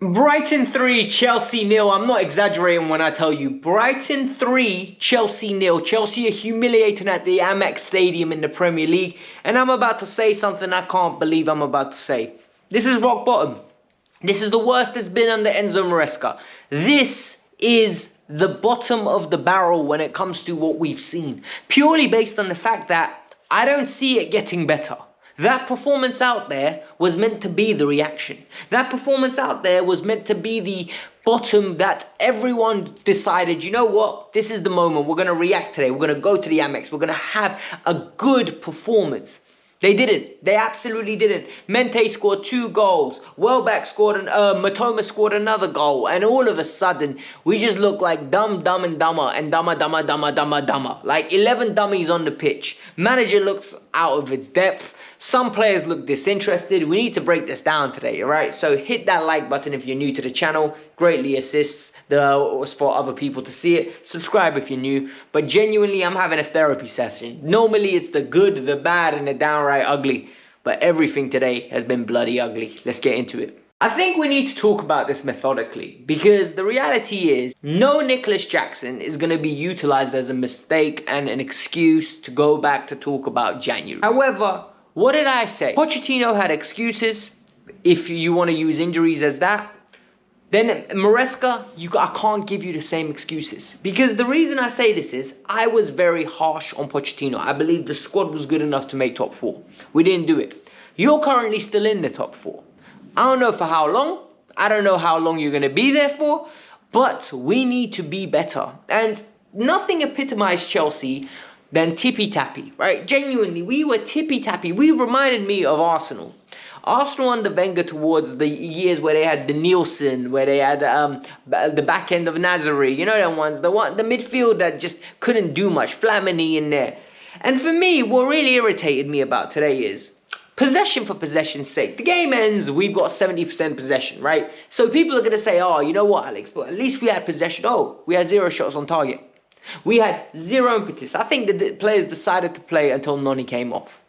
Brighton 3, Chelsea 0. I'm not exaggerating when I tell you. Brighton 3, Chelsea 0. Chelsea are humiliating at the Amex Stadium in the Premier League. And I'm about to say something I can't believe I'm about to say. This is rock bottom. This is the worst it's been under Enzo Maresca. This is the bottom of the barrel when it comes to what we've seen. Purely based on the fact that I don't see it getting better. That performance out there was meant to be the reaction. That performance out there was meant to be the bottom that everyone decided, you know what, this is the moment, we're going to react today, we're going to go to the Amex, we're going to have a good performance. They didn't. They absolutely didn't. Mente scored 2 goals. Welbeck scored, Matoma scored another goal. And all of a sudden, we just look like dumb and dumber. Like 11 dummies on the pitch. Manager looks out of its depth. Some players look disinterested. We need to break this down today, alright? So hit that like button if you're new to the channel. Greatly assists for other people to see it. Subscribe if you're new. But genuinely, I'm having a therapy session. Normally, it's the good, the bad, and the downright ugly. But everything today has been bloody ugly. Let's get into it. I think we need to talk about this methodically. Because the reality is, no Nicholas Jackson is going to be utilised as a mistake and an excuse to go back to talk about January. However, what did I say? Pochettino had excuses, if you want to use injuries as that. Then Maresca, I can't give you the same excuses. Because the reason I say this is, I was very harsh on Pochettino. I believe the squad was good enough to make top 4. We didn't do it. You're currently still in the top 4. I don't know for how long. I don't know how long you're going to be there for. But we need to be better. And nothing epitomized Chelsea than tippy-tappy, right? Genuinely, we were tippy-tappy. We reminded me of Arsenal. Arsenal under Wenger towards the years where they had the Nielsen, where they had the back end of Nazari, you know them ones, the midfield that just couldn't do much, Flamini in there. And for me, what really irritated me about today is possession for possession's sake. The game ends, we've got 70% possession, right? So people are going to say, oh, you know what, Alex, but at least we had possession. Oh, we had 0 shots on target. We had 0 impetus. I think that the players decided to play until Noni came off.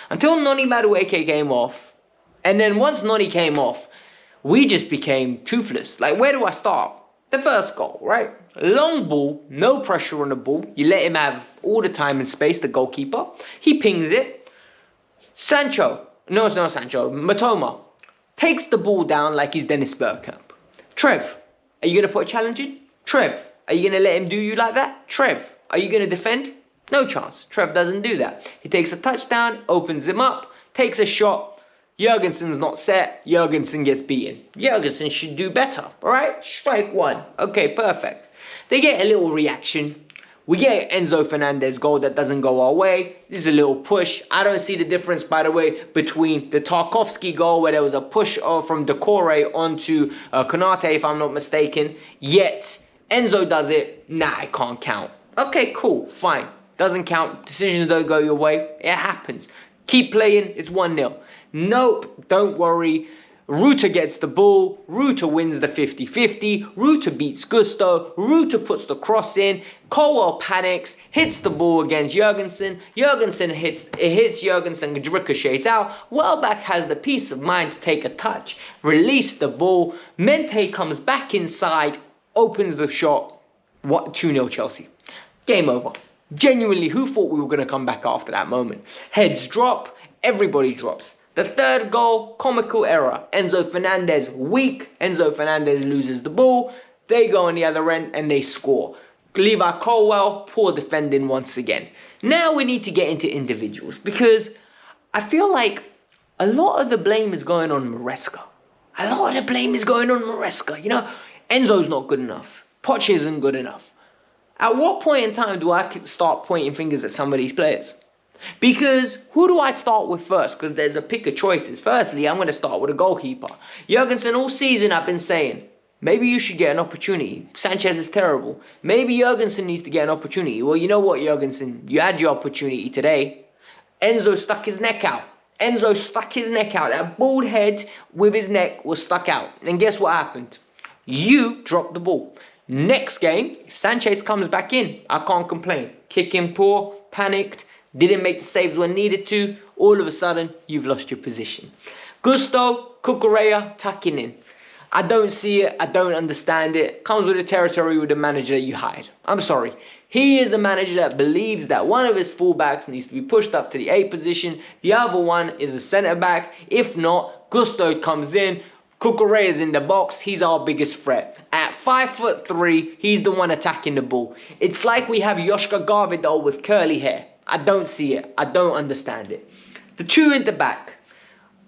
Until Noni Madueke came off. And then once Noni came off, we just became toothless. Like, where do I start? The first goal, right? Long ball, no pressure on the ball. You let him have all the time and space, the goalkeeper. He pings it. Sancho, no, it's not Sancho, Matoma, takes the ball down like he's Dennis Bergkamp. Trev, are you going to put a challenge in? Trev, are you going to let him do you like that? Trev, are you going to defend? No chance. Trev doesn't do that. He takes a touchdown, opens him up, takes a shot. Jurgensen's not set. Jurgensen gets beaten. Jurgensen should do better. Alright? Strike 1. Okay, perfect. They get a little reaction. We get Enzo Fernandez goal that doesn't go our way. This is a little push. I don't see the difference, by the way, between the Tarkovsky goal where there was a push from Decore onto Konate, if I'm not mistaken. Yet, Enzo does it. Nah, it can't count. Okay, cool. Fine. Doesn't count. Decisions don't go your way. It happens. Keep playing. It's 1-0. Nope, don't worry. Ruta gets the ball. Ruta wins the 50-50. Ruta beats Gusto. Ruta puts the cross in. Colwell panics, hits the ball against Jurgensen. Jurgensen hits Jurgensen, ricochets out. Welbeck has the peace of mind to take a touch, release the ball. Mente comes back inside, opens the shot. 2-0 Chelsea. Game over. Genuinely, who thought we were going to come back after that moment? Heads drop, everybody drops. The third goal, comical error. Enzo Fernandez weak. Enzo Fernandez loses the ball. They go on the other end and they score. Levi Colwell, poor defending once again. Now we need to get into individuals because I feel like a lot of the blame is going on Maresca. A lot of the blame is going on Maresca. You know, Enzo's not good enough. Poch isn't good enough. At what point in time do I start pointing fingers at some of these players? Because who do I start with first? Because there's a pick of choices. Firstly, I'm going to start with a goalkeeper. Jurgensen, all season I've been saying, maybe you should get an opportunity. Sanchez is terrible. Maybe Jurgensen needs to get an opportunity. Well, you know what, Jurgensen? You had your opportunity today. Enzo stuck his neck out. Enzo stuck his neck out. That bald head with his neck was stuck out. And guess what happened? You dropped the ball. Next game, if Sanchez comes back in, I can't complain. Kicking poor, panicked. Didn't make the saves when needed to. All of a sudden, you've lost your position. Gusto, Cucurella, tucking in. I don't see it. I don't understand it. Comes with the territory with the manager that you hired. I'm sorry. He is a manager that believes that one of his fullbacks needs to be pushed up to the 8 position. The other one is the centre back. If not, Gusto comes in. Cucurella is in the box. He's our biggest threat. At 5'3", he's the one attacking the ball. It's like we have Joshka Garvidal with curly hair. I don't see it. I don't understand it. The 2 in the back.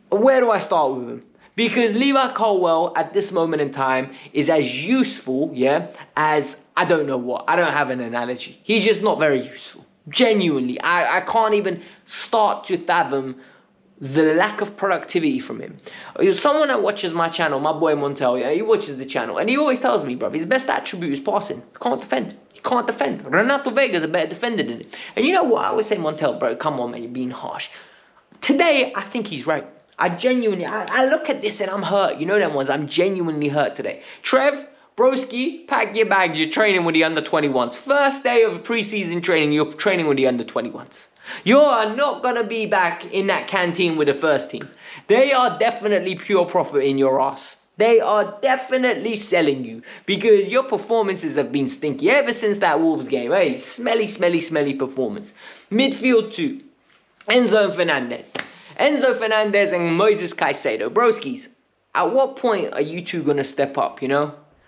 Where do I start with him? Because Levi Colwill at this moment in time is as useful, as I don't know what. I don't have an analogy. He's just not very useful. Genuinely, I can't even start to fathom the lack of productivity from him. Someone that watches my channel, my boy Montel, he watches the channel, and he always tells me, bro, his best attribute is passing. He can't defend. He can't defend. Renato Vega's a better defender than him. And you know what? I always say, Montel, bro, come on, man, you're being harsh. Today, I think he's right. I genuinely, I look at this and I'm hurt. You know them ones, I'm genuinely hurt today. Trev, broski, pack your bags, you're training with the under-21s. First day of preseason training, you're training with the under-21s. You are not going to be back in that canteen with the first team. They are definitely pure profit in your ass. They are definitely selling you because your performances have been stinky ever since that Wolves game. Hey, smelly, smelly, smelly performance. Midfield 2, Enzo Fernandez. Enzo Fernandez and Moises Caicedo. Broskis, at what point are you two going to step up,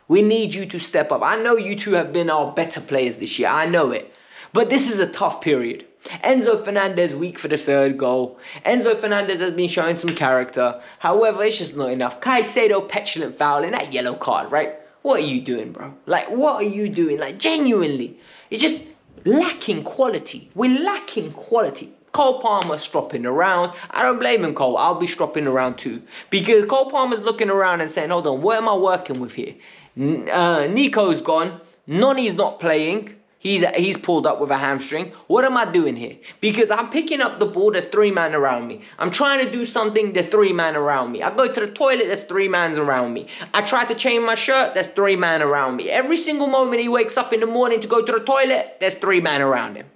We need you to step up. I know you two have been our better players this year. I know it. But this is a tough period. Enzo Fernandez weak for the 3rd goal. Enzo Fernandez has been showing some character. However, it's just not enough. Caicedo petulant foul in that yellow card, right? What are you doing, bro? Like, what are you doing? Like, genuinely. It's just lacking quality. We're lacking quality. Cole Palmer stropping around. I don't blame him, Cole. I'll be stropping around too. Because Cole Palmer's looking around and saying, hold on, what am I working with here? Nico's gone. Noni's not playing. He's pulled up with a hamstring. What am I doing here? Because I'm picking up the ball, there's 3 men around me. I'm trying to do something, there's 3 men around me. I go to the toilet, there's 3 men around me. I try to change my shirt, there's 3 men around me. Every single moment he wakes up in the morning to go to the toilet, there's 3 men around him.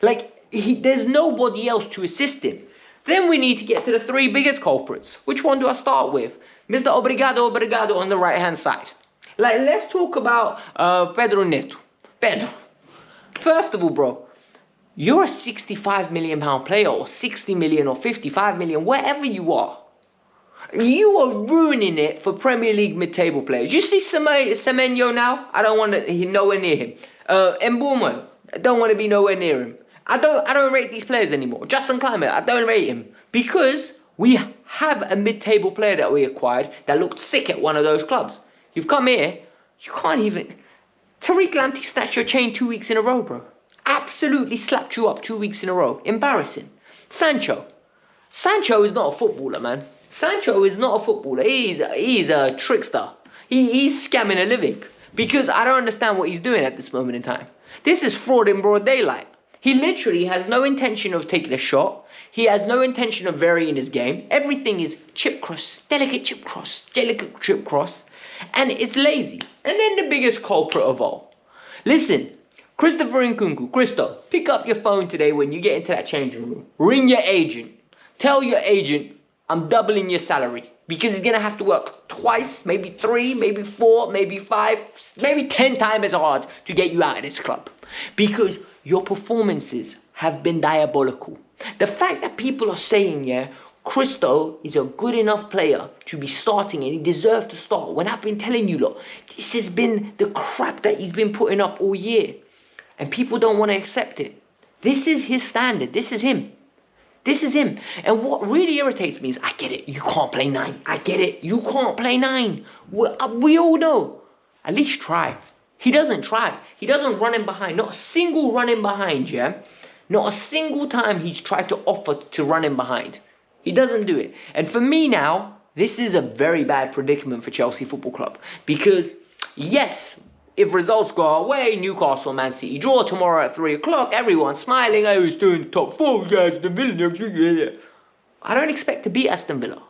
Like, there's nobody else to assist him. Then we need to get to the 3 biggest culprits. Which one do I start with? Mr. Obrigado on the right-hand side. Like, let's talk about Pedro Neto. Pedro. First of all, bro, you're a £65 million player or 60 million or 55 million, wherever you are. You are ruining it for Premier League mid-table players. You see Semenyo now? I don't want to be nowhere near him. Mbeumo, I don't want to be nowhere near him. I don't rate these players anymore. Justin Climate, I don't rate him. Because we have a mid-table player that we acquired that looked sick at one of those clubs. You've come here, you can't even... Tariq Lamptey snatched your chain 2 weeks in a row, bro. Absolutely slapped you up 2 weeks in a row. Embarrassing. Sancho. Sancho is not a footballer, man. Sancho is not a footballer. He's a trickster. He's scamming a living. Because I don't understand what he's doing at this moment in time. This is fraud in broad daylight. He literally has no intention of taking a shot. He has no intention of varying his game. Everything is chip cross, delicate chip cross. And it's lazy. And then the biggest culprit of all. Listen, Christopher Nkunku, Christo, pick up your phone today when you get into that changing room. Ring your agent. Tell your agent, I'm doubling your salary. Because he's going to have to work twice, maybe 3, maybe 4, maybe 5, maybe 10 times as hard to get you out of this club. Because your performances have been diabolical. The fact that people are saying, Christo is a good enough player to be starting and he deserves to start. When I've been telling you, look, this has been the crap that he's been putting up all year. And people don't want to accept it. This is his standard. This is him. This is him. And what really irritates me is, I get it. You can't play 9. I get it. You can't play 9. We all know. At least try. He doesn't try. He doesn't run in behind. Not a single run in behind, Not a single time he's tried to offer to run in behind. He doesn't do it. And for me now, this is a very bad predicament for Chelsea Football Club. Because, yes, if results go our way, Newcastle, Man City draw tomorrow at 3 o'clock, everyone's smiling, oh, he's doing the top 4, guys, the Villa next week. I don't expect to beat Aston Villa.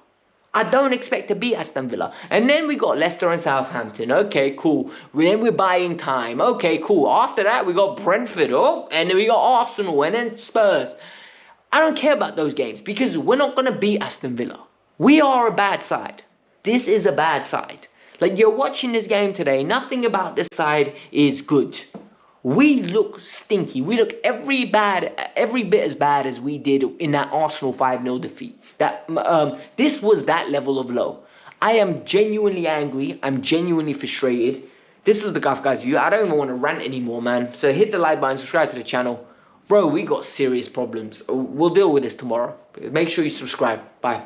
I don't expect to beat Aston Villa. And then we got Leicester and Southampton. Okay, cool. Then we're buying time. Okay, cool. After that, we got Brentford. Oh, and then we got Arsenal and then Spurs. I don't care about those games because we're not going to beat Aston Villa. We are a bad side. This is a bad side. Like, you're watching this game today, nothing about this side is good. We look stinky. We look every bit as bad as we did in that Arsenal 5-0 defeat. This was that level of low. I am genuinely angry. I'm genuinely frustrated. This was the Kavkas View. I don't even want to rant anymore, man. So hit the like button, subscribe to the channel. Bro, we got serious problems. We'll deal with this tomorrow. Make sure you subscribe. Bye.